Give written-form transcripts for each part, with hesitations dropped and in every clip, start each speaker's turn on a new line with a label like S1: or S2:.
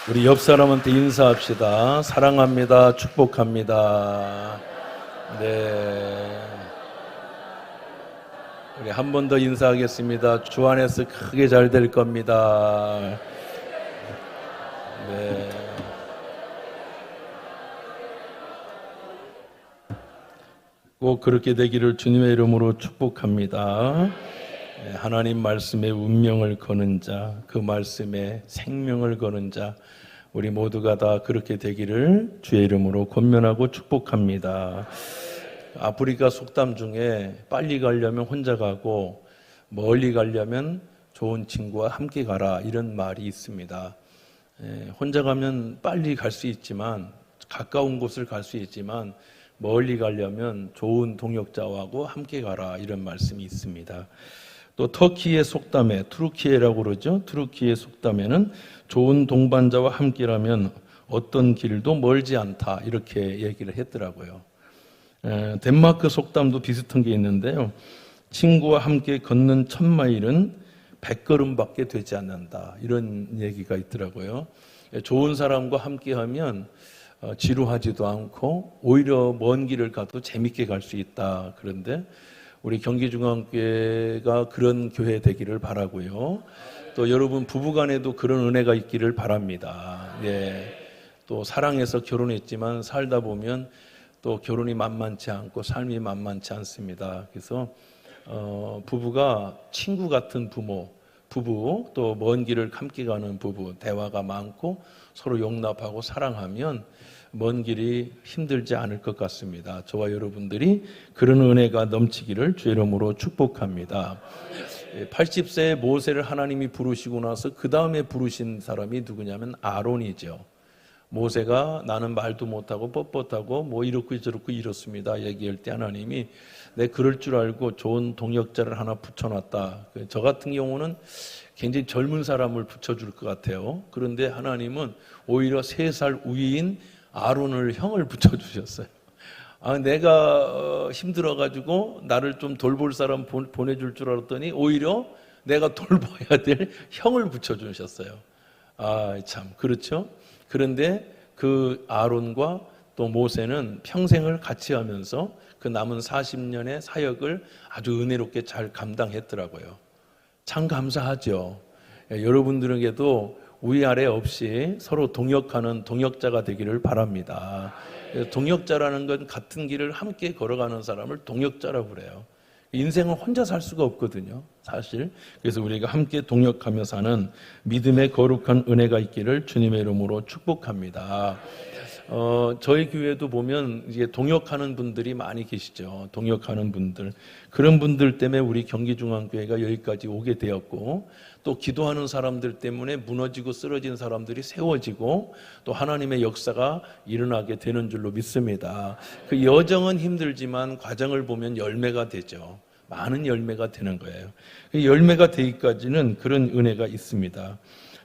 S1: 우리 옆 사람한테 인사합시다. 사랑합니다. 축복합니다. 네. 우리 한 번 더 인사하겠습니다. 주 안에서 크게 잘 될 겁니다. 네. 꼭 그렇게 되기를 주님의 이름으로 축복합니다. 하나님 말씀에 운명을 거는 자, 그 말씀에 생명을 거는 자, 우리 모두가 다 그렇게 되기를 주의 이름으로 권면하고 축복합니다. 아프리카 속담 중에 빨리 가려면 혼자 가고 멀리 가려면 좋은 친구와 함께 가라, 이런 말이 있습니다. 혼자 가면 빨리 갈 수 있지만, 가까운 곳을 갈 수 있지만 멀리 가려면 좋은 동역자하고 함께 가라, 이런 말씀이 있습니다. 또 터키의 속담에, 투르키에라고 그러죠. 투르키의 속담에는 좋은 동반자와 함께라면 어떤 길도 멀지 않다, 이렇게 얘기를 했더라고요. 덴마크 속담도 비슷한 게 있는데요. 친구와 함께 걷는 1000마일은 100걸음밖에 되지 않는다, 이런 얘기가 있더라고요. 좋은 사람과 함께하면 지루하지도 않고 오히려 먼 길을 가도 재밌게 갈 수 있다. 그런데 우리 경기중앙교회가 그런 교회 되기를 바라고요. 또 여러분 부부간에도 그런 은혜가 있기를 바랍니다. 예. 또 사랑해서 결혼했지만 살다 보면 또 결혼이 만만치 않고 삶이 만만치 않습니다. 그래서 부부가 친구 같은 부부, 또 먼 길을 함께 가는 부부, 대화가 많고 서로 용납하고 사랑하면 먼 길이 힘들지 않을 것 같습니다. 저와 여러분들이 그런 은혜가 넘치기를 주의 이름으로 축복합니다. 80세의 모세를 하나님이 부르시고 나서 그 다음에 부르신 사람이 누구냐면 아론이죠. 모세가 나는 말도 못하고 뻣뻣하고 뭐 이렇고 저렇고 이렇습니다 얘기할 때 하나님이 내 그럴 줄 알고 좋은 동역자를 하나 붙여놨다. 저 같은 경우는 굉장히 젊은 사람을 붙여줄 것 같아요. 그런데 하나님은 오히려 3살 위인 아론을, 형을 붙여주셨어요. 내가 힘들어가지고 나를 좀 돌볼 사람 보내줄 줄 알았더니 오히려 내가 돌봐야 될 형을 붙여주셨어요. 참 그렇죠. 그런데 그 아론과 또 모세는 평생을 같이 하면서 그 남은 40년의 사역을 아주 은혜롭게 잘 감당했더라고요. 참 감사하죠. 여러분들에게도 위아래 없이 서로 동역하는 동역자가 되기를 바랍니다. 동역자라는 건 같은 길을 함께 걸어가는 사람을 동역자라고 그래요. 인생은 혼자 살 수가 없거든요, 사실. 그래서 우리가 함께 동역하며 사는 믿음의 거룩한 은혜가 있기를 주님의 이름으로 축복합니다. 저희 교회도 보면 이제 동역하는 분들이 많이 계시죠. 동역하는 분들. 그런 분들 때문에 우리 경기중앙교회가 여기까지 오게 되었고, 또 기도하는 사람들 때문에 무너지고 쓰러진 사람들이 세워지고, 또 하나님의 역사가 일어나게 되는 줄로 믿습니다. 그 여정은 힘들지만 과정을 보면 열매가 되죠. 많은 열매가 되는 거예요. 열매가 되기까지는 그런 은혜가 있습니다.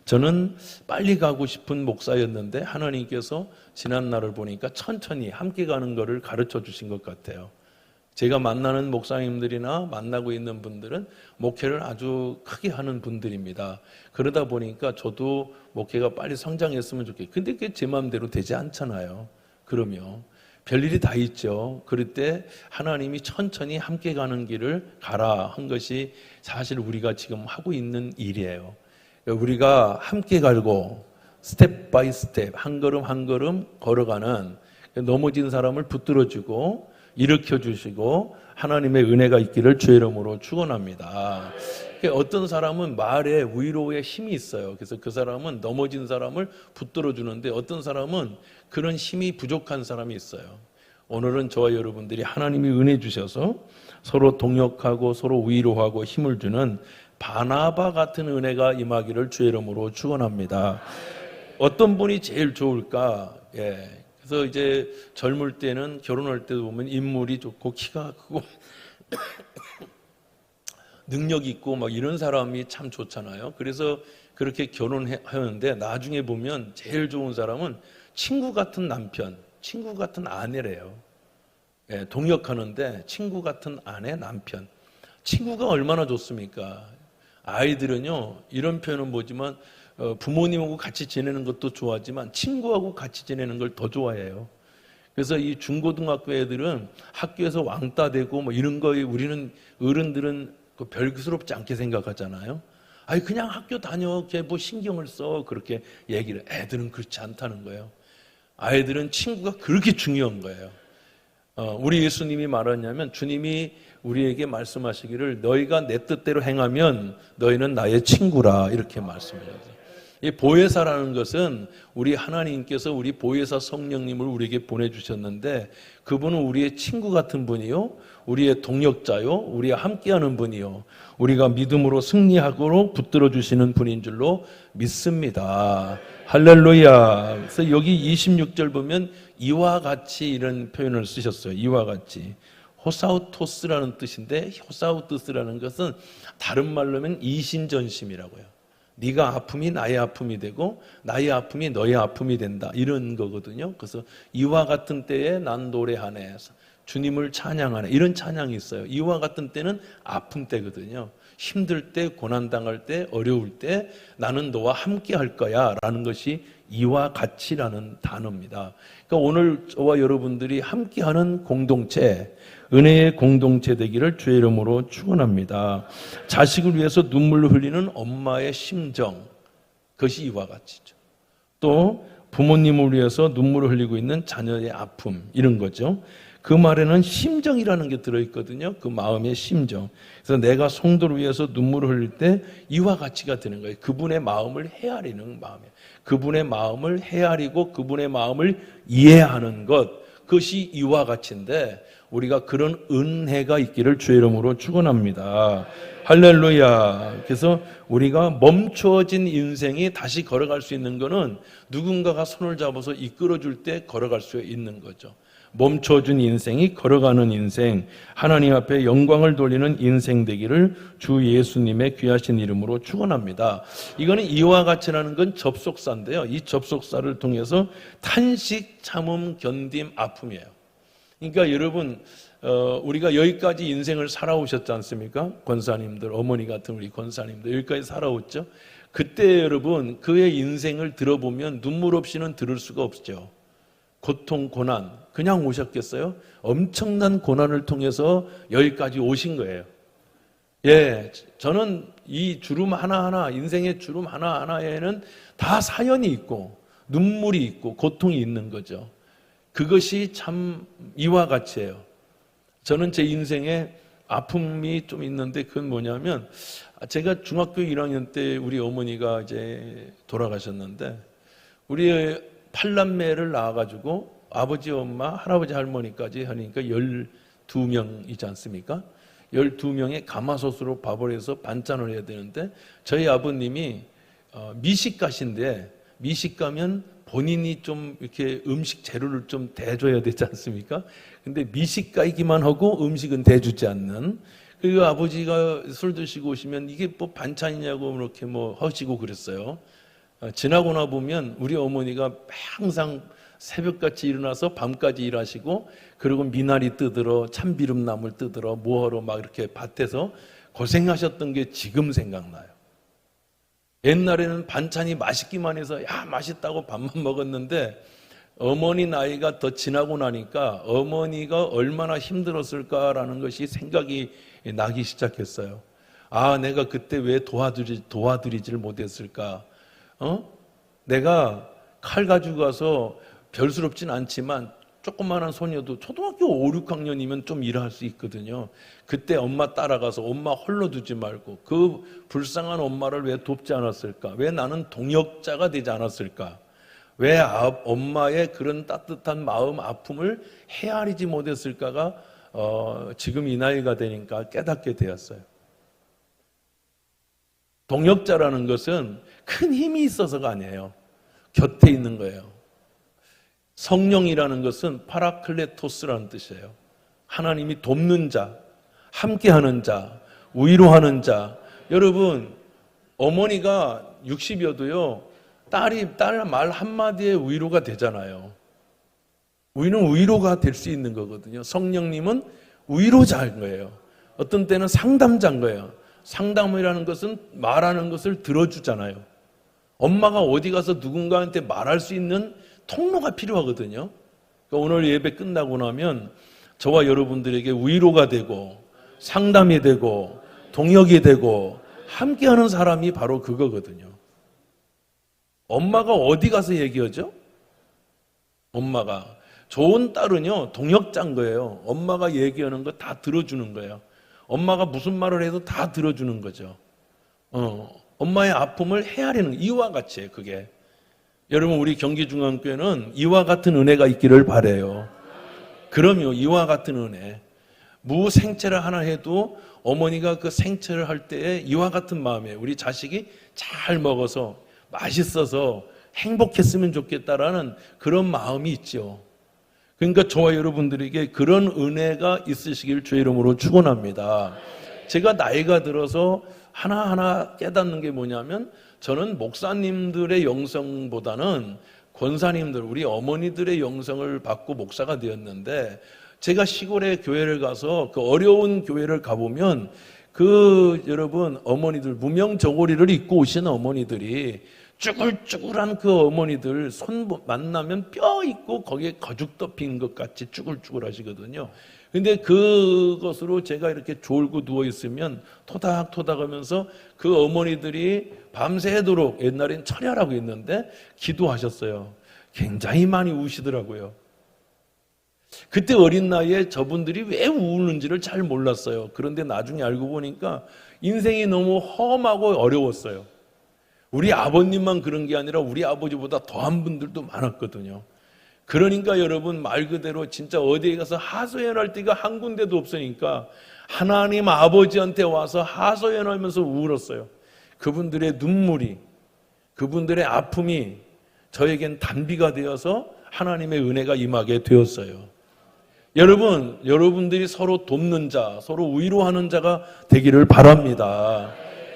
S1: 저는 빨리 가고 싶은 목사였는데 하나님께서 지난 날을 보니까 천천히 함께 가는 것을 가르쳐 주신 것 같아요. 제가 만나는 목사님들이나 만나고 있는 분들은 목회를 아주 크게 하는 분들입니다. 그러다 보니까 저도 목회가 빨리 성장했으면 좋겠어요. 근데 그게 제 마음대로 되지 않잖아요. 그러면 별일이 다 있죠. 그럴 때 하나님이 천천히 함께 가는 길을 가라 한 것이 사실 우리가 지금 하고 있는 일이에요. 우리가 함께 가고 스텝 바이 스텝, 한 걸음 한 걸음 걸어가는, 넘어진 사람을 붙들어주고 일으켜주시고 하나님의 은혜가 있기를 주의 이름으로 축원합니다. 어떤 사람은 말에 위로의 힘이 있어요. 그래서 그 사람은 넘어진 사람을 붙들어주는데 어떤 사람은 그런 힘이 부족한 사람이 있어요. 오늘은 저와 여러분들이 하나님이 은혜 주셔서 서로 동역하고 서로 위로하고 힘을 주는 바나바 같은 은혜가 임하기를 주의 이름으로 축원합니다. 어떤 분이 제일 좋을까? 그래서 이제 젊을 때는 결혼할 때도 보면 인물이 좋고 키가 크고 능력 있고 막 이런 사람이 참 좋잖아요. 그래서 그렇게 결혼하는데 나중에 보면 제일 좋은 사람은 친구 같은 남편, 친구 같은 아내래요. 동역하는데 친구 같은 아내, 남편. 친구가 얼마나 좋습니까? 아이들은요, 이런 표현은 뭐지만 부모님하고 같이 지내는 것도 좋아하지만 친구하고 같이 지내는 걸 더 좋아해요. 그래서 이 중고등학교 애들은 학교에서 왕따 되고 뭐 이런 거에 우리는 어른들은 별스럽지 않게 생각하잖아요. 아니 그냥 학교 다녀, 걔 뭐 신경을 써, 그렇게 얘기를. 애들은 그렇지 않다는 거예요. 아이들은 친구가 그렇게 중요한 거예요. 우리 예수님이 말하냐면, 주님이 우리에게 말씀하시기를 너희가 내 뜻대로 행하면 너희는 나의 친구라, 이렇게 말씀하셨어요. 이 보혜사라는 것은 우리 하나님께서 우리 보혜사 성령님을 우리에게 보내주셨는데, 그분은 우리의 친구 같은 분이요, 우리의 동역자요, 우리와 함께하는 분이요, 우리가 믿음으로 승리하도록 붙들어 주시는 분인 줄로 믿습니다. 할렐루야. 그래서 여기 26절 보면 이와 같이 이런 표현을 쓰셨어요. 이와 같이. 호사우토스라는 뜻인데, 호사우토스라는 것은 다른 말로 하면 이신전심이라고요. 네가 아픔이 나의 아픔이 되고 나의 아픔이 너의 아픔이 된다, 이런 거거든요. 그래서 이와 같은 때에 난 노래하네, 주님을 찬양하네, 이런 찬양이 있어요. 이와 같은 때는 아픔 때거든요. 힘들 때, 고난당할 때, 어려울 때 나는 너와 함께 할 거야 라는 것이 이와 같이라는 단어입니다. 그러니까 오늘 저와 여러분들이 함께하는 공동체, 은혜의 공동체 되기를 주의 이름으로 축원합니다. 자식을 위해서 눈물을 흘리는 엄마의 심정, 그것이 이와 같이죠. 또 부모님을 위해서 눈물을 흘리고 있는 자녀의 아픔, 이런 거죠. 그 말에는 심정이라는 게 들어있거든요. 그 마음의 심정. 그래서 내가 성도를 위해서 눈물을 흘릴 때 이와 같이가 되는 거예요. 그분의 마음을 헤아리는 마음이에요. 그분의 마음을 헤아리고 그분의 마음을 이해하는 것, 그것이 이와 같이인데, 우리가 그런 은혜가 있기를 주의 이름으로 축원합니다. 할렐루야. 그래서 우리가 멈추어진 인생이 다시 걸어갈 수 있는 것은 누군가가 손을 잡아서 이끌어줄 때 걸어갈 수 있는 거죠. 멈춰준 인생이 걸어가는 인생, 하나님 앞에 영광을 돌리는 인생 되기를 주 예수님의 귀하신 이름으로 축원합니다. 이거는 이와 같이라는 건 접속사인데요. 이 접속사를 통해서 탄식, 참음, 견딤, 아픔이에요. 그러니까 여러분, 우리가 여기까지 인생을 살아오셨지 않습니까? 권사님들, 어머니 같은 우리 권사님들 여기까지 살아왔죠. 그때 여러분 그의 인생을 들어보면 눈물 없이는 들을 수가 없죠. 고통, 고난 그냥 오셨겠어요? 엄청난 고난을 통해서 여기까지 오신 거예요. 예, 저는 이 주름 하나하나, 인생의 주름 하나하나에는 다 사연이 있고 눈물이 있고 고통이 있는 거죠. 그것이 참 이와 같이예요. 저는 제 인생에 아픔이 좀 있는데, 그건 뭐냐면, 제가 중학교 1학년 때 우리 어머니가 이제 돌아가셨는데, 우리 8남매를 낳아가지고 아버지, 엄마, 할아버지, 할머니까지 하니까 12명이지 않습니까? 12명의 가마솥으로 밥을 해서 반찬을 해야 되는데, 저희 아버님이 미식가신데, 미식가면 본인이 좀 이렇게 음식 재료를 좀 대줘야 되지 않습니까? 근데 미식가이기만 하고 음식은 대주지 않는, 그리고 아버지가 술 드시고 오시면 이게 뭐 반찬이냐고 이렇게 뭐 하시고 그랬어요. 지나고 나 보면 우리 어머니가 항상 새벽같이 일어나서 밤까지 일하시고, 그리고 미나리 뜯으러, 참비름나물 뜯으러, 뭐하러 막 이렇게 밭에서 고생하셨던 게 지금 생각나요. 옛날에는 반찬이 맛있기만 해서 야 맛있다고 밥만 먹었는데, 어머니 나이가 더 지나고 나니까 어머니가 얼마나 힘들었을까라는 것이 생각이 나기 시작했어요. 아, 내가 그때 왜 도와드리지를 못했을까? 내가 칼 가지고 가서 별스럽진 않지만 조그마한 소녀도 초등학교 5, 6학년이면 좀 일할 수 있거든요. 그때 엄마 따라가서 엄마 홀로 두지 말고 그 불쌍한 엄마를 왜 돕지 않았을까? 왜 나는 동역자가 되지 않았을까? 왜 엄마의 그런 따뜻한 마음, 아픔을 헤아리지 못했을까가 지금 이 나이가 되니까 깨닫게 되었어요. 동역자라는 것은 큰 힘이 있어서가 아니에요. 곁에 있는 거예요. 성령이라는 것은 파라클레토스라는 뜻이에요. 하나님이 돕는 자, 함께하는 자, 위로하는 자. 여러분, 어머니가 60여도요, 딸 말 한마디에 위로가 되잖아요. 우리는 위로가 될 수 있는 거거든요. 성령님은 위로자인 거예요. 어떤 때는 상담자인 거예요. 상담이라는 것은 말하는 것을 들어주잖아요. 엄마가 어디 가서 누군가한테 말할 수 있는 통로가 필요하거든요. 그러니까 오늘 예배 끝나고 나면 저와 여러분들에게 위로가 되고 상담이 되고 동역이 되고 함께하는 사람이 바로 그거거든요. 엄마가 어디 가서 얘기하죠? 엄마가 좋은 딸은요 동역자인 거예요. 엄마가 얘기하는 거 다 들어주는 거예요. 엄마가 무슨 말을 해도 다 들어주는 거죠. 엄마의 아픔을 헤아리는 이와 같이 그게. 여러분 우리 경기중앙교회는 이와 같은 은혜가 있기를 바라요. 그럼요 이와 같은 은혜. 무생채를 하나 해도 어머니가 그 생채를 할 때에 이와 같은 마음에 우리 자식이 잘 먹어서 맛있어서 행복했으면 좋겠다라는 그런 마음이 있죠. 그러니까 저와 여러분들에게 그런 은혜가 있으시길 주의 이름으로 축원합니다. 제가 나이가 들어서 하나하나 깨닫는 게 뭐냐면 저는 목사님들의 영성보다는 권사님들, 우리 어머니들의 영성을 받고 목사가 되었는데 제가 시골의 교회를 가서 그 어려운 교회를 가보면 그 여러분 어머니들 무명저고리를 입고 오시는 어머니들이 쭈글쭈글한 그 어머니들 손 만나면 뼈 있고 거기에 거죽 덮인 것 같이 쭈글쭈글 하시거든요. 근데 그것으로 제가 이렇게 졸고 누워 있으면 토닥토닥 하면서 그 어머니들이 밤새도록 옛날엔 철야라고 했는데 기도하셨어요. 굉장히 많이 우시더라고요. 그때 어린 나이에 저분들이 왜 우는지를 잘 몰랐어요. 그런데 나중에 알고 보니까 인생이 너무 험하고 어려웠어요. 우리 아버님만 그런 게 아니라 우리 아버지보다 더한 분들도 많았거든요. 그러니까 여러분 말 그대로 진짜 어디에 가서 하소연할 데가 한 군데도 없으니까 하나님 아버지한테 와서 하소연하면서 울었어요. 그분들의 눈물이, 그분들의 아픔이 저에겐 단비가 되어서 하나님의 은혜가 임하게 되었어요. 여러분, 여러분들이 서로 돕는 자, 서로 위로하는 자가 되기를 바랍니다.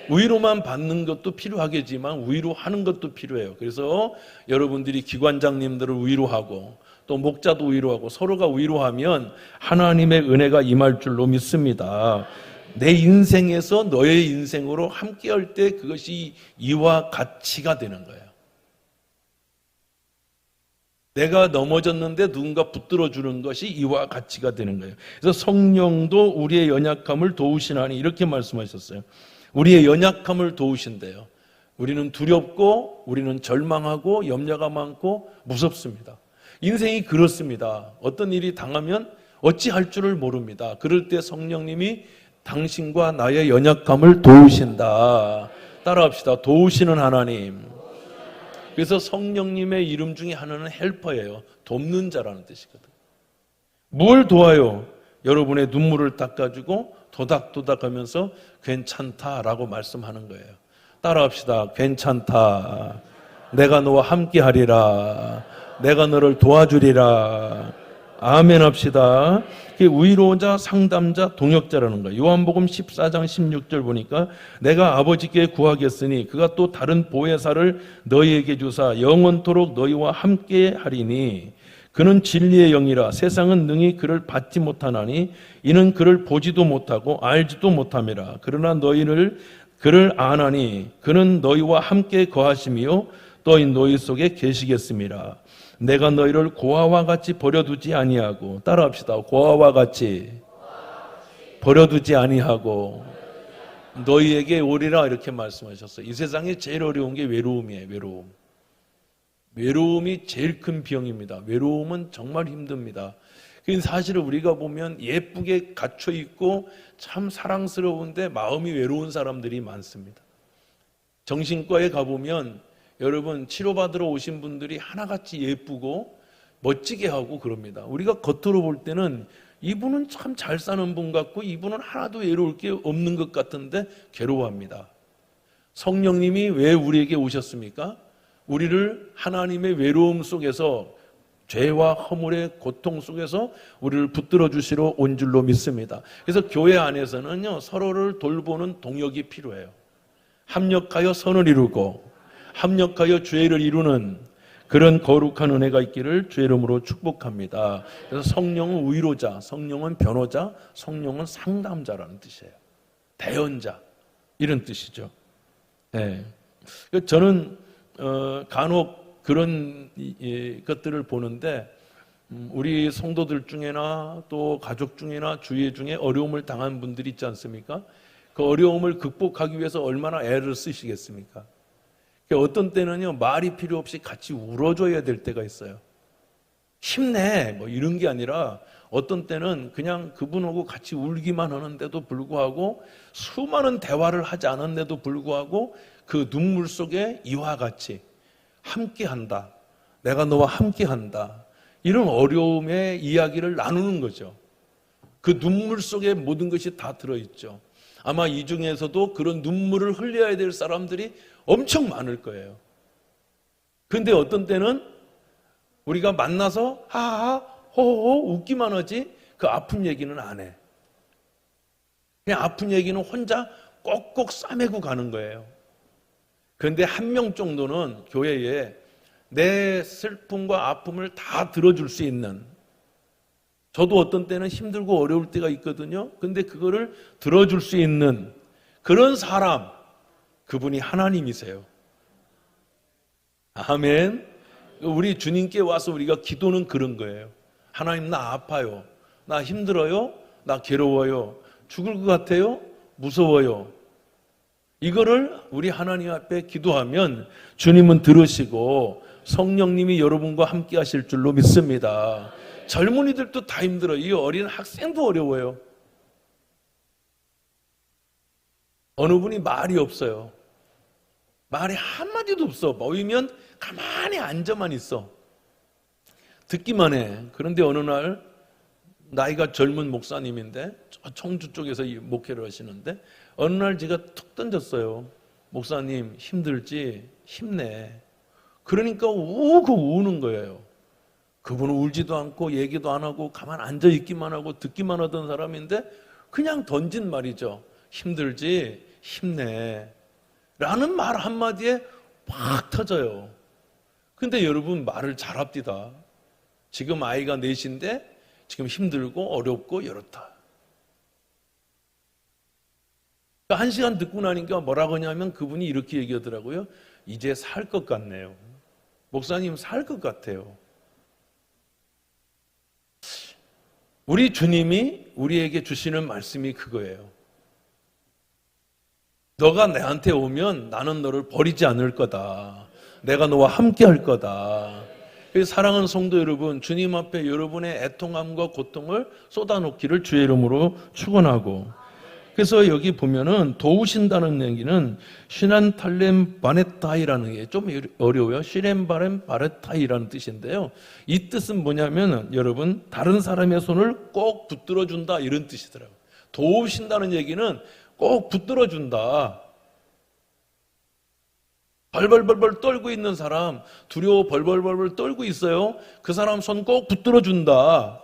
S1: 위로만 받는 것도 필요하겠지만 위로하는 것도 필요해요. 그래서 여러분들이 기관장님들을 위로하고 또 목자도 위로하고 서로가 위로하면 하나님의 은혜가 임할 줄로 믿습니다. 내 인생에서 너의 인생으로 함께할 때 그것이 이와 같이가 되는 거예요. 내가 넘어졌는데 누군가 붙들어 주는 것이 이와 같이가 되는 거예요. 그래서 성령도 우리의 연약함을 도우시나니 이렇게 말씀하셨어요. 우리의 연약함을 도우신대요. 우리는 두렵고 우리는 절망하고 염려가 많고 무섭습니다. 인생이 그렇습니다. 어떤 일이 당하면 어찌할 줄을 모릅니다. 그럴 때 성령님이 당신과 나의 연약함을 도우신다. 따라합시다. 도우시는 하나님. 그래서 성령님의 이름 중에 하나는 헬퍼예요. 돕는 자라는 뜻이거든요. 뭘 도와요? 여러분의 눈물을 닦아주고 도닥도닥하면서 괜찮다라고 말씀하는 거예요. 따라합시다. 괜찮다. 내가 너와 함께하리라. 내가 너를 도와주리라. 아멘 합시다. 위로자, 상담자, 동역자라는 거예요. 요한복음 14장 16절 보니까 내가 아버지께 구하겠으니 그가 또 다른 보혜사를 너희에게 주사 영원토록 너희와 함께하리니 그는 진리의 영이라 세상은 능히 그를 받지 못하나니 이는 그를 보지도 못하고 알지도 못함이라. 그러나 너희를 그를 아나니 그는 너희와 함께 거하심이요 또 너희 속에 계시겠음이라. 내가 너희를 고아와 같이 버려두지 아니하고 따라합시다. 고아와 같이 버려두지 아니하고 너희에게 오리라 이렇게 말씀하셨어요. 이 세상에 제일 어려운 게 외로움이에요. 외로움. 외로움이 제일 큰 병입니다. 외로움은 정말 힘듭니다. 사실은 우리가 보면 예쁘게 갇혀 있고 참 사랑스러운데 마음이 외로운 사람들이 많습니다. 정신과에 가보면 여러분 치료받으러 오신 분들이 하나같이 예쁘고 멋지게 하고 그럽니다. 우리가 겉으로 볼 때는 이분은 참 잘 사는 분 같고 이분은 하나도 외로울 게 없는 것 같은데 괴로워합니다. 성령님이 왜 우리에게 오셨습니까? 우리를 하나님의 외로움 속에서 죄와 허물의 고통 속에서 우리를 붙들어 주시러 온 줄로 믿습니다. 그래서 교회 안에서는요 서로를 돌보는 동역이 필요해요. 합력하여 선을 이루고 합력하여 죄를 이루는 그런 거룩한 은혜가 있기를 주의 이름으로 축복합니다. 그래서 성령은 위로자, 성령은 변호자, 성령은 상담자라는 뜻이에요. 대언자 이런 뜻이죠. 네. 저는 간혹 그런 것들을 보는데 우리 성도들 중에나 또 가족 중에나 주위 중에 어려움을 당한 분들이 있지 않습니까? 그 어려움을 극복하기 위해서 얼마나 애를 쓰시겠습니까? 어떤 때는요, 말이 필요 없이 같이 울어줘야 될 때가 있어요. 힘내 뭐 이런 게 아니라 어떤 때는 그냥 그분하고 같이 울기만 하는데도 불구하고 수많은 대화를 하지 않았는데도 불구하고 그 눈물 속에 이와 같이 함께한다. 내가 너와 함께한다. 이런 어려움의 이야기를 나누는 거죠. 그 눈물 속에 모든 것이 다 들어있죠. 아마 이 중에서도 그런 눈물을 흘려야 될 사람들이 엄청 많을 거예요. 그런데 어떤 때는 우리가 만나서 하하 호호 웃기만 하지 그 아픈 얘기는 안 해. 그냥 아픈 얘기는 혼자 꼭꼭 싸매고 가는 거예요. 그런데 한 명 정도는 교회에 내 슬픔과 아픔을 다 들어줄 수 있는, 저도 어떤 때는 힘들고 어려울 때가 있거든요. 근데 그거를 들어줄 수 있는 그런 사람, 그분이 하나님이세요. 아멘. 우리 주님께 와서 우리가 기도는 그런 거예요. 하나님, 나 아파요. 나 힘들어요. 나 괴로워요. 죽을 것 같아요. 무서워요. 이거를 우리 하나님 앞에 기도하면 주님은 들으시고 성령님이 여러분과 함께 하실 줄로 믿습니다. 젊은이들도 다 힘들어요. 이 어린 학생도 어려워요. 어느 분이 말이 없어요. 말이 한마디도 없어. 모이면 가만히 앉아만 있어. 듣기만 해. 그런데 어느 날 나이가 젊은 목사님인데 청주 쪽에서 목회를 하시는데 어느 날 제가 툭 던졌어요. 목사님 힘들지? 힘내. 그러니까 우고 우는 거예요. 그분은 울지도 않고 얘기도 안 하고 가만 앉아 있기만 하고 듣기만 하던 사람인데 그냥 던진 말이죠. 힘들지? 힘내. 라는 말 한마디에 팍 터져요. 근데 여러분 말을 잘합디다. 지금 아이가 넷인데 지금 힘들고 어렵고 이렇다. 한 시간 듣고 나니까 뭐라고 하냐면 그분이 이렇게 얘기하더라고요. 이제 살 것 같네요. 목사님 살 것 같아요. 우리 주님이 우리에게 주시는 말씀이 그거예요. 너가 내한테 오면 나는 너를 버리지 않을 거다. 내가 너와 함께 할 거다. 사랑하는 성도 여러분, 주님 앞에 여러분의 애통함과 고통을 쏟아놓기를 주의 이름으로 축원하고, 그래서 여기 보면은 도우신다는 얘기는 시난탈렘 바네타이라는 게 좀 어려워요. 시렌바렘 바레타이라는 뜻인데요. 이 뜻은 뭐냐면 여러분 다른 사람의 손을 꼭 붙들어 준다 이런 뜻이더라고요. 도우신다는 얘기는 꼭 붙들어 준다. 벌벌벌벌 떨고 있는 사람, 두려워 벌벌벌벌 떨고 있어요. 그 사람 손 꼭 붙들어 준다.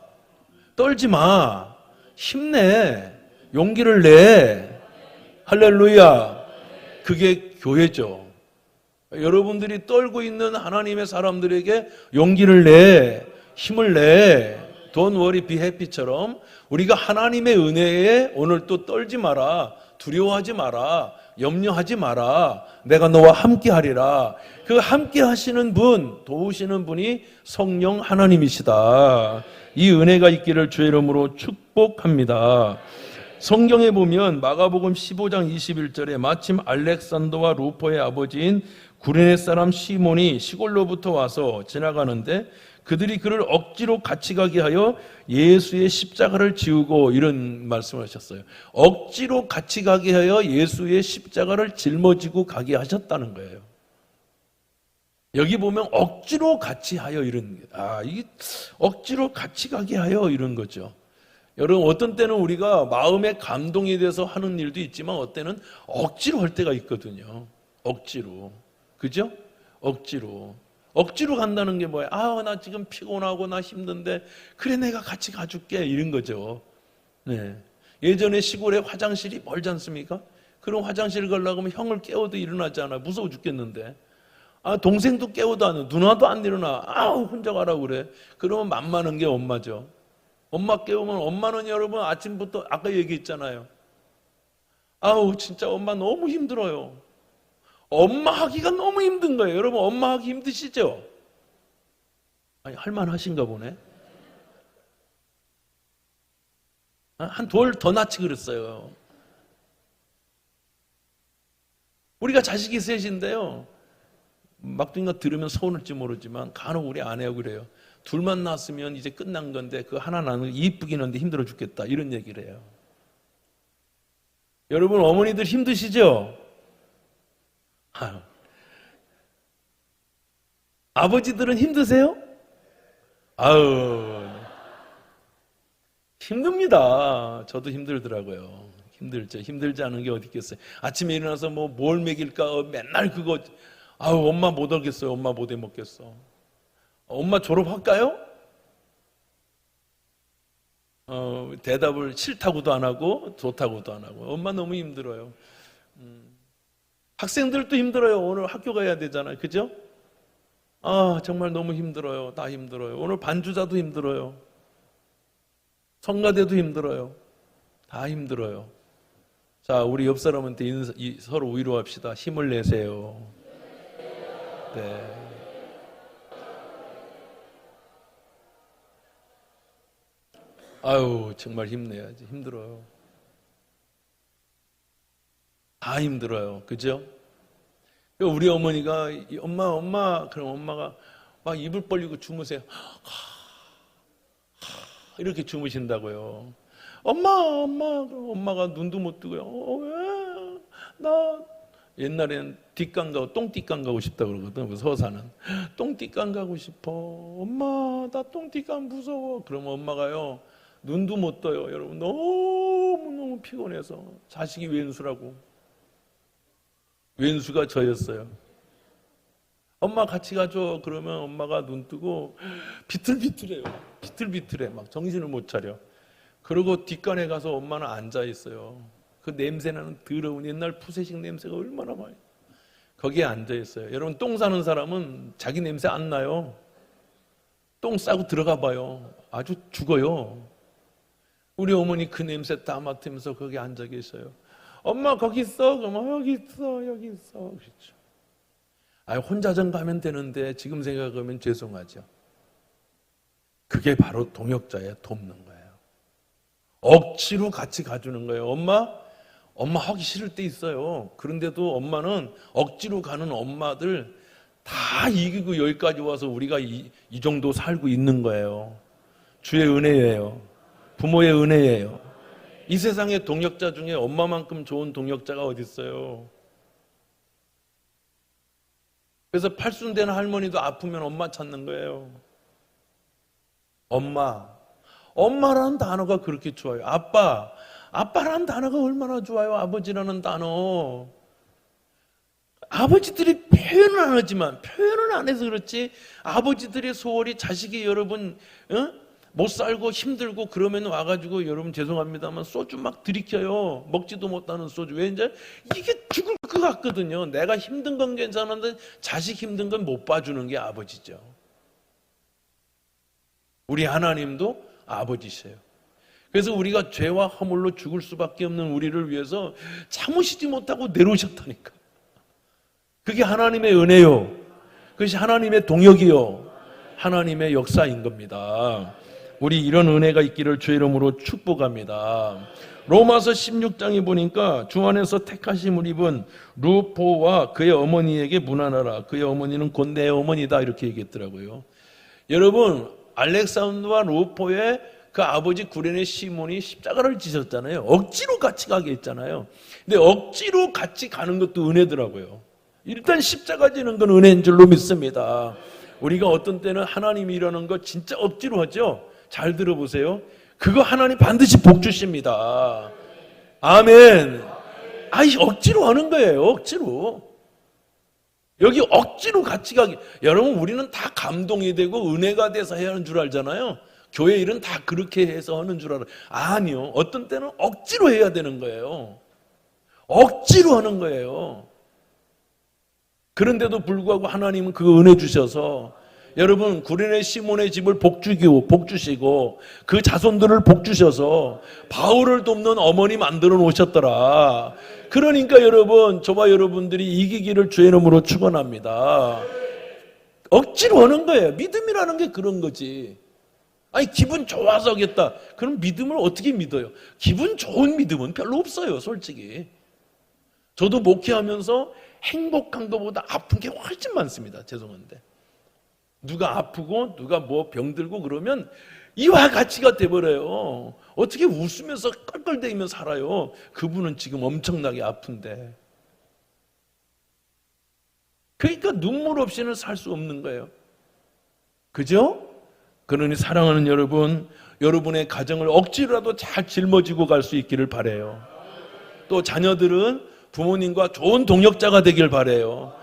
S1: 떨지 마. 힘내. 용기를 내. 할렐루야. 그게 교회죠. 여러분들이 떨고 있는 하나님의 사람들에게 용기를 내, 힘을 내. Don't worry, be happy처럼 우리가 하나님의 은혜에 오늘 또 떨지 마라. 두려워하지 마라. 염려하지 마라. 내가 너와 함께 하리라. 그 함께 하시는 분, 도우시는 분이 성령 하나님이시다. 이 은혜가 있기를 주의 이름으로 축복합니다. 성경에 보면 마가복음 15장 21절에 마침 알렉산더와 루포의 아버지인 구레네 사람 시몬이 시골로부터 와서 지나가는데 그들이 그를 억지로 같이 가게 하여 예수의 십자가를 지우고 이런 말씀을 하셨어요. 억지로 같이 가게 하여 예수의 십자가를 짊어지고 가게 하셨다는 거예요. 여기 보면 억지로 같이 하여 이런, 이게 억지로 같이 가게 하여 이런 거죠. 여러분 어떤 때는 우리가 마음의 감동이 돼서 하는 일도 있지만 어떤 때는 억지로 할 때가 있거든요. 억지로. 그죠? 억지로 간다는 게 뭐예요? 나 지금 피곤하고 나 힘든데 그래 내가 같이 가줄게 이런 거죠. 네. 예전에 시골에 화장실이 멀지 않습니까? 그럼 화장실 가려고 하면 형을 깨워도 일어나지 않아요. 무서워 죽겠는데. 동생도 깨워도 안 해. 누나도 안 일어나. 혼자 가라고 그래. 그러면 만만한 게 엄마죠. 엄마 깨우면 엄마는 여러분 아침부터 아까 얘기했잖아요. 진짜 엄마 너무 힘들어요. 엄마 하기가 너무 힘든 거예요. 여러분 엄마 하기 힘드시죠? 아니 할만하신가 보네. 한 돌 더 낳지 그랬어요. 우리가 자식이 셋인데요. 막둥이가 들으면 서운할지 모르지만 간혹 우리 아내하고 그래요. 둘만 낳았으면 이제 끝난 건데 그 하나 낳는 게 이쁘긴 한데 힘들어 죽겠다 이런 얘기를 해요. 여러분 어머니들 힘드시죠? 아유. 아버지들은 힘드세요? 아유 힘듭니다. 저도 힘들더라고요. 힘들죠. 힘들지 않은 게 어디 있겠어요. 아침에 일어나서 뭐 뭘 먹일까 맨날 그거. 아유 엄마 못 알겠어요. 엄마 못 해먹겠어. 엄마 졸업할까요? 대답을 싫다고도 안 하고 좋다고도 안 하고. 엄마 너무 힘들어요. 학생들도 힘들어요. 오늘 학교 가야 되잖아요. 그죠? 아 정말 너무 힘들어요. 다 힘들어요. 오늘 반주자도 힘들어요. 성가대도 힘들어요. 다 힘들어요. 자, 우리 옆 사람한테 서로 위로합시다. 힘을 내세요. 네. 아유, 정말 힘내야지. 힘들어요. 다 힘들어요. 그죠? 우리 어머니가 엄마 그럼 엄마가 막 입을 벌리고 주무세요. 이렇게 주무신다고요. 그럼 엄마가 눈도 못 뜨고요. 왜? 나 옛날엔 뒷강 가고 똥뒷강 가고 싶다 그러거든. 서사는 똥뒷강 가고 싶어. 엄마 나 똥뒷강 무서워. 그러면 엄마가요 눈도 못 떠요. 여러분 너무 피곤해서 자식이 왼수라고. 왼수가 저였어요. 엄마 같이 가줘. 그러면 엄마가 눈 뜨고 비틀비틀해요. 비틀비틀해. 막 정신을 못 차려. 그러고 뒷간에 가서 엄마는 앉아 있어요. 그 냄새나는 더러운 옛날 푸세식 냄새가 얼마나 많이. 거기에 앉아 있어요. 여러분 똥 싸는 사람은 자기 냄새 안 나요. 똥 싸고 들어가 봐요. 아주 죽어요. 우리 어머니 그 냄새 다 맡으면서 거기 앉아 계셔요. 엄마 거기 있어? 그러면 여기 있어. 그렇죠. 혼자 좀 가면 되는데 지금 생각하면 죄송하죠. 그게 바로 동역자의 돕는 거예요. 억지로 같이 가주는 거예요. 엄마 하기 싫을 때 있어요. 그런데도 엄마는 억지로 가는 엄마들 다 이기고 여기까지 와서 우리가 이 정도 살고 있는 거예요. 주의 은혜예요. 부모의 은혜예요. 이 세상의 동역자 중에 엄마만큼 좋은 동역자가 어디 있어요? 그래서 팔순되는 할머니도 아프면 엄마 찾는 거예요. 엄마라는 단어가 그렇게 좋아요. 아빠라는 단어가 얼마나 좋아요. 아버지라는 단어. 아버지들이 표현은 안 하지만, 표현은 안 해서 그렇지, 아버지들의 소홀히 자식이 여러분 못 살고 힘들고 그러면 와가지고 여러분 죄송합니다만 소주 막 들이켜요. 먹지도 못하는 소주. 왜 이제 이게 죽을 것 같거든요. 내가 힘든 건 괜찮은데 자식 힘든 건 못 봐주는 게 아버지죠. 우리 하나님도 아버지세요. 그래서 우리가 죄와 허물로 죽을 수밖에 없는 우리를 위해서 참으시지 못하고 내려오셨다니까. 그게 하나님의 은혜요. 그것이 하나님의 동역이요. 하나님의 역사인 겁니다. 우리 이런 은혜가 있기를 주의 이름으로 축복합니다. 로마서 16장에 보니까 주 안에서 택하심을 입은 루포와 그의 어머니에게 문안하라. 그의 어머니는 곧 내 어머니다. 이렇게 얘기했더라고요. 여러분 알렉산더와 루포의 그 아버지 구레네 시몬이 십자가를 지셨잖아요. 억지로 같이 가게 했잖아요. 근데 억지로 같이 가는 것도 은혜더라고요. 일단 십자가 지는 건 은혜인 줄로 믿습니다. 우리가 어떤 때는 하나님이 이러는 거 진짜 억지로 하죠. 잘 들어보세요. 그거 하나님 반드시 복 주십니다. 아멘. 억지로 하는 거예요. 억지로. 여기 억지로 같이 가기. 여러분 우리는 다 감동이 되고 은혜가 돼서 해야 하는 줄 알잖아요. 교회 일은 다 그렇게 해서 하는 줄 알아요. 아니요. 어떤 때는 억지로 해야 되는 거예요. 억지로 하는 거예요. 그런데도 불구하고 하나님은 그 은혜 주셔서 여러분, 구레네 시몬의 집을 복주시고 그 자손들을 복주셔서 바울을 돕는 어머니 만들어 놓으셨더라. 그러니까 여러분, 저와 여러분들이 이기기를 주의 이름으로 축원합니다. 억지로 하는 거예요. 믿음이라는 게 그런 거지. 아니, 기분 좋아서 하겠다. 그럼 믿음을 어떻게 믿어요? 기분 좋은 믿음은 별로 없어요, 솔직히. 저도 목회하면서 행복한 것보다 아픈 게 훨씬 많습니다. 죄송한데. 누가 아프고 누가 뭐 병들고 그러면 이와 같이가 돼버려요. 어떻게 웃으면서 껄껄대이며 살아요? 그분은 지금 엄청나게 아픈데. 그러니까 눈물 없이는 살 수 없는 거예요. 그죠? 그러니 사랑하는 여러분, 여러분의 가정을 억지로라도 잘 짊어지고 갈 수 있기를 바라요. 또 자녀들은 부모님과 좋은 동역자가 되길 바라요.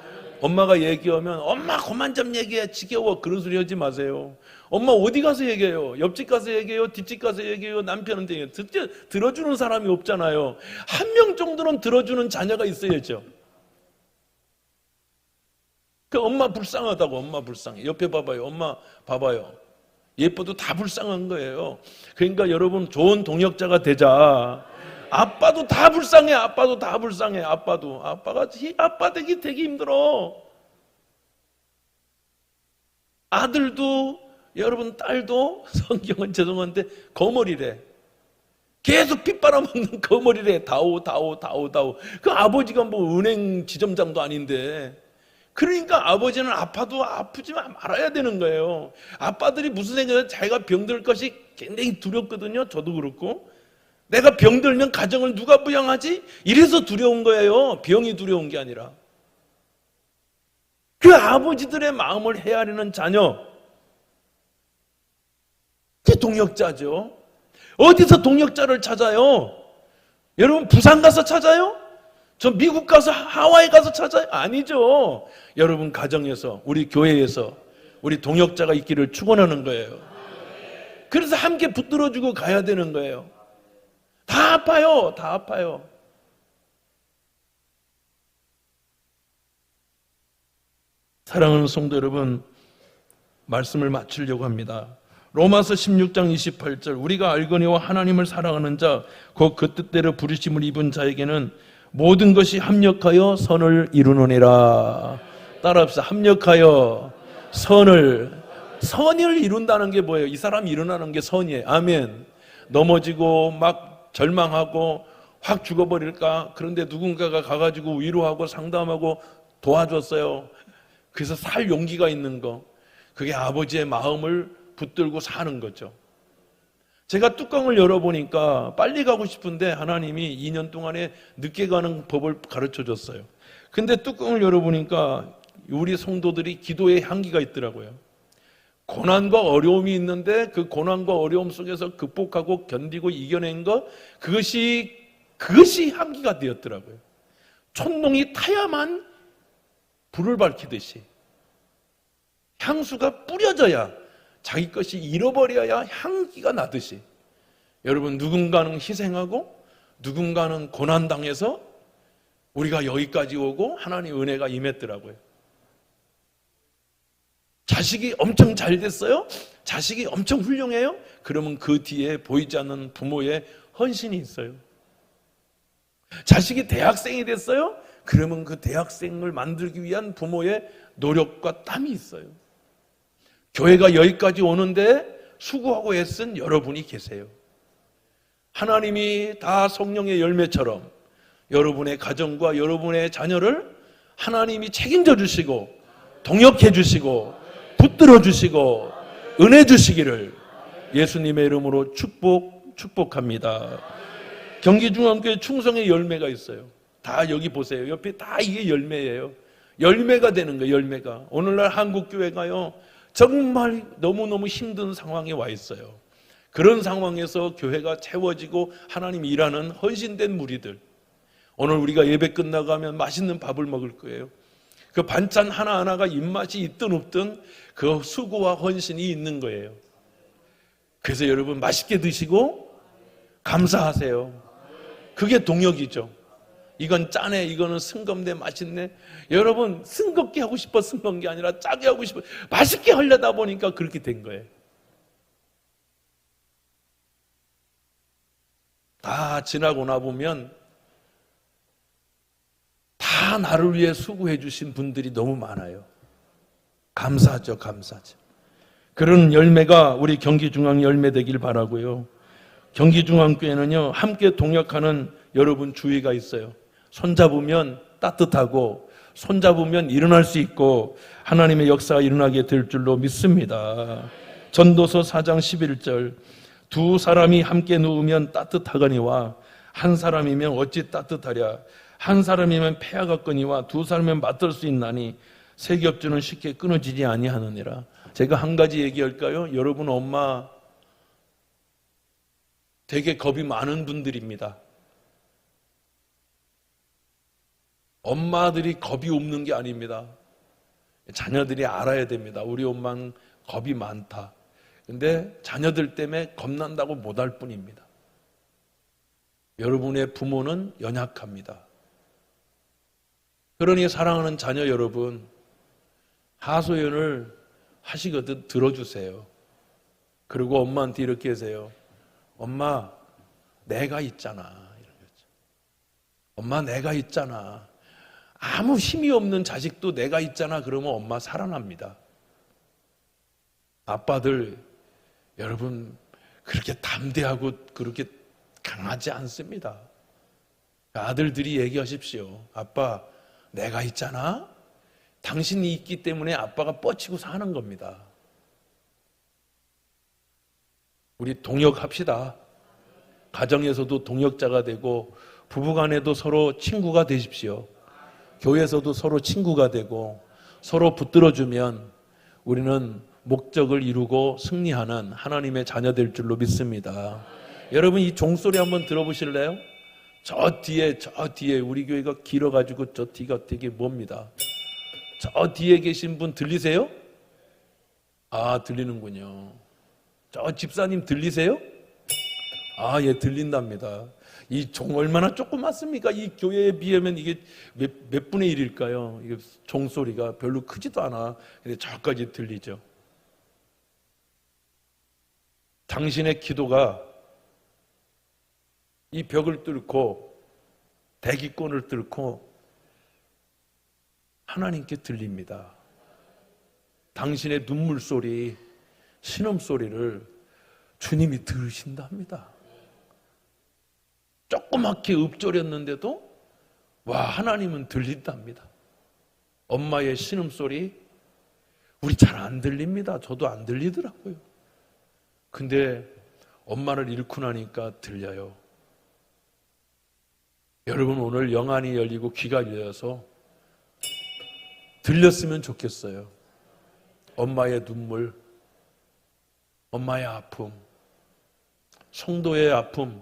S1: 엄마가 얘기하면 엄마 그만 좀 얘기해, 지겨워, 그런 소리 하지 마세요. 엄마 어디 가서 얘기해요? 옆집 가서 얘기해요? 뒷집 가서 얘기해요? 남편한테 얘기해요? 들어주는 사람이 없잖아요. 한 명 정도는 들어주는 자녀가 있어야죠. 그 엄마 불쌍하다고, 엄마 불쌍해, 옆에 봐봐요, 엄마 봐봐요, 예뻐도 다 불쌍한 거예요. 그러니까 여러분, 좋은 동역자가 되자. 아빠도 다 불쌍해. 아빠도 다 불쌍해. 아빠 되기 힘들어. 아들도, 여러분 딸도 성경은 죄송한데 거머리래. 계속 핏바람먹는 거머리래. 다오. 그 아버지가 뭐 은행 지점장도 아닌데. 그러니까 아버지는 아파도 아프지 말아야 되는 거예요. 아빠들이 무슨 생각이에요? 자기가 병들 것이 굉장히 두렵거든요. 저도 그렇고. 내가 병들면 가정을 누가 부양하지? 이래서 두려운 거예요. 병이 두려운 게 아니라. 그 아버지들의 마음을 헤아리는 자녀, 그게 동역자죠. 어디서 동역자를 찾아요? 여러분, 부산 가서 찾아요? 저 미국 가서, 하와이 가서 찾아요? 아니죠. 여러분 가정에서, 우리 교회에서 우리 동역자가 있기를 축원하는 거예요. 그래서 함께 붙들어주고 가야 되는 거예요. 다 아파요. 다 아파요. 사랑하는 성도 여러분, 말씀을 마치려고 합니다. 로마서 16장 28절, 우리가 알거니와 하나님을 사랑하는 자, 곧 그 뜻대로 부르심을 입은 자에게는 모든 것이 합력하여 선을 이루느니라. 따라합시다. 합력하여 선을 이룬다는 게 뭐예요? 이 사람이 일어나는 게 선이에요. 아멘. 넘어지고 막 절망하고 확 죽어버릴까? 그런데 누군가가 가가지고 위로하고 상담하고 도와줬어요. 그래서 살 용기가 있는 거, 그게 아버지의 마음을 붙들고 사는 거죠. 제가 뚜껑을 열어보니까 빨리 가고 싶은데 하나님이 2년 동안에 늦게 가는 법을 가르쳐 줬어요. 근데 뚜껑을 열어보니까 우리 성도들이 기도의 향기가 있더라고요. 고난과 어려움이 있는데 그 고난과 어려움 속에서 극복하고 견디고 이겨낸 것, 그것이 향기가 되었더라고요. 촛농이 타야만 불을 밝히듯이 향수가 뿌려져야, 자기 것이 잃어버려야 향기가 나듯이, 여러분, 누군가는 희생하고 누군가는 고난당해서 우리가 여기까지 오고 하나님의 은혜가 임했더라고요. 자식이 엄청 잘 됐어요? 자식이 엄청 훌륭해요? 그러면 그 뒤에 보이지 않는 부모의 헌신이 있어요. 자식이 대학생이 됐어요? 그러면 그 대학생을 만들기 위한 부모의 노력과 땀이 있어요. 교회가 여기까지 오는데 수고하고 애쓴 여러분이 계세요. 하나님이 다 성령의 열매처럼 여러분의 가정과 여러분의 자녀를 하나님이 책임져 주시고 동역해 주시고 붙들어 주시고 은혜 주시기를 예수님의 이름으로 축복합니다. 경기중앙교회 충성의 열매가 있어요. 다 여기 보세요. 옆에 다 이게 열매예요. 열매가 되는 거예요. 열매가. 오늘날 한국교회가요, 정말 너무너무 힘든 상황에 와 있어요. 그런 상황에서 교회가 채워지고 하나님이 일하는 헌신된 무리들, 오늘 우리가 예배 끝나고 하면 맛있는 밥을 먹을 거예요. 그 반찬 하나하나가 입맛이 있든 없든 그 수고와 헌신이 있는 거예요. 그래서 여러분 맛있게 드시고 감사하세요. 그게 동역이죠. 이건 짜네, 이거는 싱겁네, 맛있네. 여러분, 싱겁게 하고 싶어 싱거운 게 아니라 짜게 하고 싶어 맛있게 하려다 보니까 그렇게 된 거예요. 다 지나고 나보면 다 나를 위해 수고해 주신 분들이 너무 많아요. 감사하죠, 감사하죠. 그런 열매가 우리 경기중앙 열매 되길 바라고요. 경기중앙교회는요, 함께 동역하는 여러분 주의가 있어요. 손잡으면 따뜻하고 손잡으면 일어날 수 있고 하나님의 역사가 일어나게 될 줄로 믿습니다. 전도서 4장 11절, 두 사람이 함께 누우면 따뜻하거니와 한 사람이면 어찌 따뜻하랴. 한 사람이면 폐하겠거니와 두 사람이면 맞들 수 있나니 세 겹주는 쉽게 끊어지지 아니하느니라. 제가 한 가지 얘기할까요? 여러분 엄마 되게 겁이 많은 분들입니다. 엄마들이 겁이 없는 게 아닙니다. 자녀들이 알아야 됩니다. 우리 엄마는 겁이 많다. 근데 자녀들 때문에 겁난다고 못할 뿐입니다. 여러분의 부모는 연약합니다. 그러니 사랑하는 자녀 여러분, 하소연을 하시거든 들어주세요. 그리고 엄마한테 이렇게 하세요. 엄마, 내가 있잖아. 이런 거죠. 엄마, 내가 있잖아. 아무 힘이 없는 자식도 내가 있잖아. 그러면 엄마 살아납니다. 아빠들, 여러분, 그렇게 담대하고 그렇게 강하지 않습니다. 아들들이 얘기하십시오. 아빠, 내가 있잖아. 당신이 있기 때문에 아빠가 뻗치고 사는 겁니다. 우리 동역합시다. 가정에서도 동역자가 되고 부부간에도 서로 친구가 되십시오. 교회에서도 서로 친구가 되고 서로 붙들어주면 우리는 목적을 이루고 승리하는 하나님의 자녀 될 줄로 믿습니다. 여러분 이 종소리 한번 들어보실래요? 저 뒤에 우리 교회가 길어가지고 저 뒤가 되게 멉니다. 저 뒤에 계신 분 들리세요? 아, 들리는군요. 저 집사님 들리세요? 아, 예, 들린답니다. 이 종 얼마나 조그맣습니까? 이 교회에 비하면 이게 몇 분의 1일까요? 이게 종소리가 별로 크지도 않아. 근데 저까지 들리죠. 당신의 기도가 이 벽을 뚫고 대기권을 뚫고 하나님께 들립니다. 당신의 눈물 소리, 신음 소리를 주님이 들으신답니다. 조그맣게 읊조렸는데도 와, 하나님은 들린답니다. 엄마의 신음 소리 우리 잘 안 들립니다. 저도 안 들리더라고요. 근데 엄마를 잃고 나니까 들려요. 여러분 오늘 영안이 열리고 귀가 열려서 들렸으면 좋겠어요. 엄마의 눈물, 엄마의 아픔, 성도의 아픔,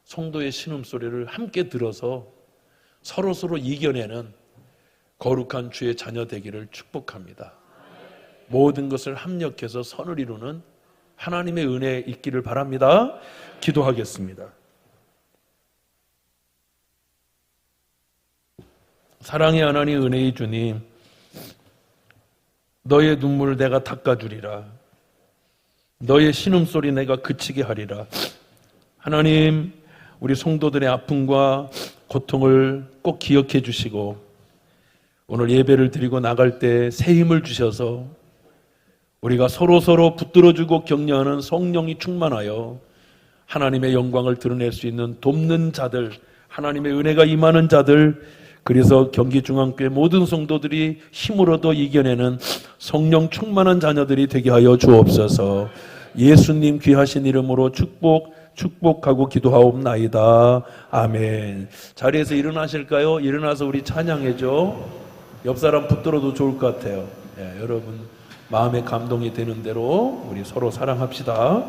S1: 성도의 신음소리를 함께 들어서 서로서로 이겨내는 거룩한 주의 자녀 되기를 축복합니다. 모든 것을 합력해서 선을 이루는 하나님의 은혜 있기를 바랍니다. 기도하겠습니다. 사랑의 하나님, 은혜의 주님, 너의 눈물을 내가 닦아주리라. 너의 신음소리 내가 그치게 하리라. 하나님, 우리 성도들의 아픔과 고통을 꼭 기억해 주시고 오늘 예배를 드리고 나갈 때 새 힘을 주셔서 우리가 서로서로 붙들어주고 격려하는 성령이 충만하여 하나님의 영광을 드러낼 수 있는 돕는 자들, 하나님의 은혜가 임하는 자들, 그래서 경기중앙교회 모든 성도들이 힘으로도 이겨내는 성령 충만한 자녀들이 되게 하여 주옵소서. 예수님 귀하신 이름으로 축복하고 기도하옵나이다. 아멘. 자리에서 일어나실까요? 일어나서 우리 찬양해줘. 옆 사람 붙들어도 좋을 것 같아요. 네, 여러분 마음에 감동이 되는 대로 우리 서로 사랑합시다.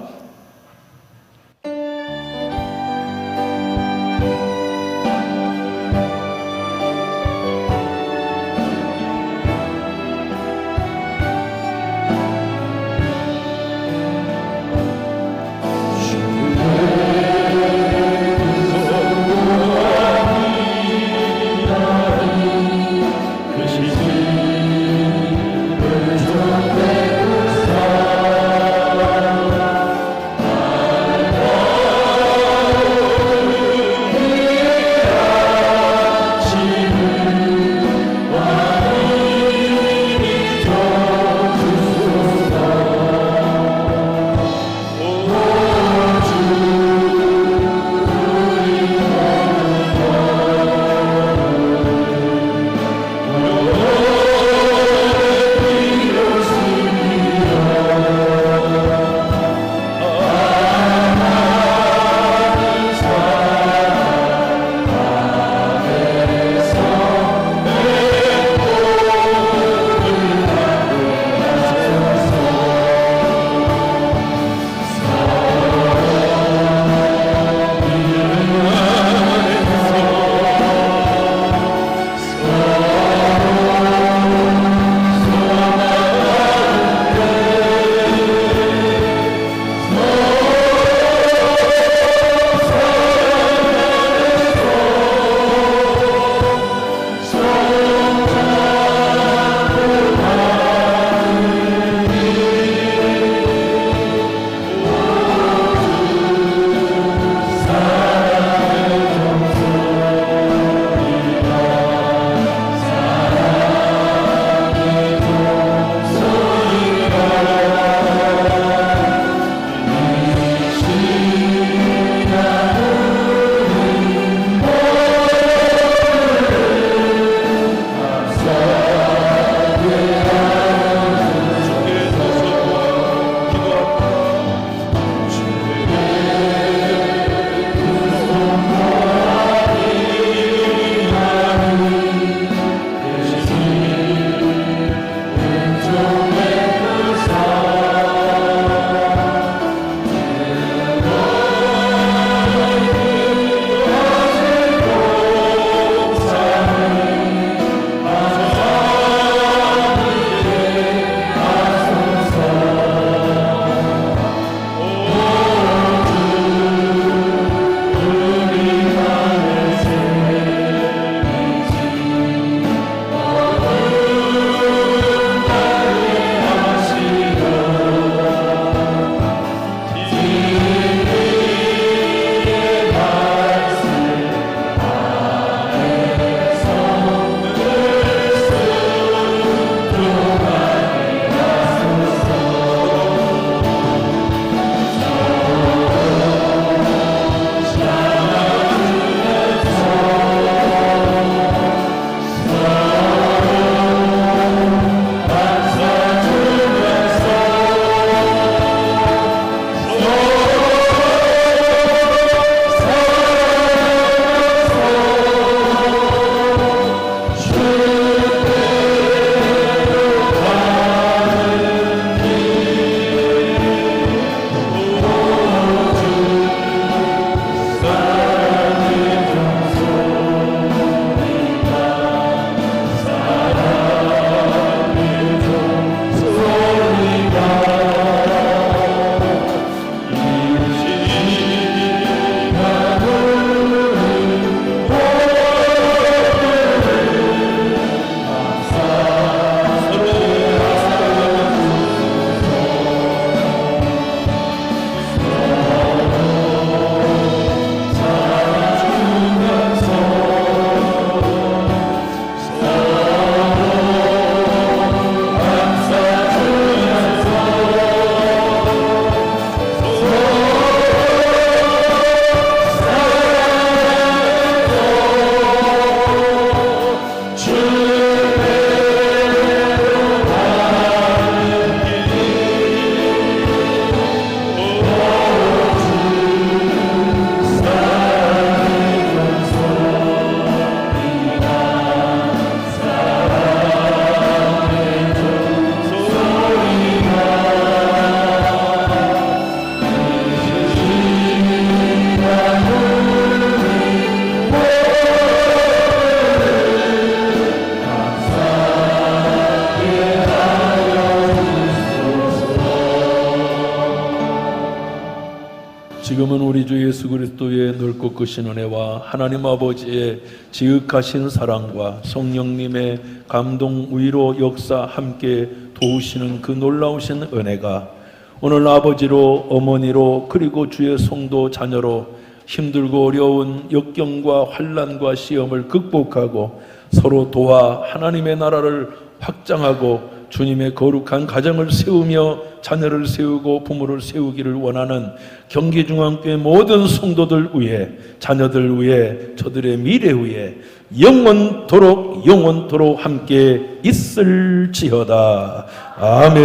S1: 지금은 우리 주 예수 그리스도의 넓고 크신 은혜와 하나님 아버지의 지극하신 사랑과 성령님의 감동 위로 역사 함께 도우시는 그 놀라우신 은혜가 오늘 아버지로 어머니로 그리고 주의 성도 자녀로 힘들고 어려운 역경과 환난과 시험을 극복하고 서로 도와 하나님의 나라를 확장하고 주님의 거룩한 가정을 세우며 자녀를 세우고 부모를 세우기를 원하는 경기중앙교회 모든 성도들 위해 자녀들 위해 저들의 미래 위해 영원토록 함께 있을지어다. 아멘.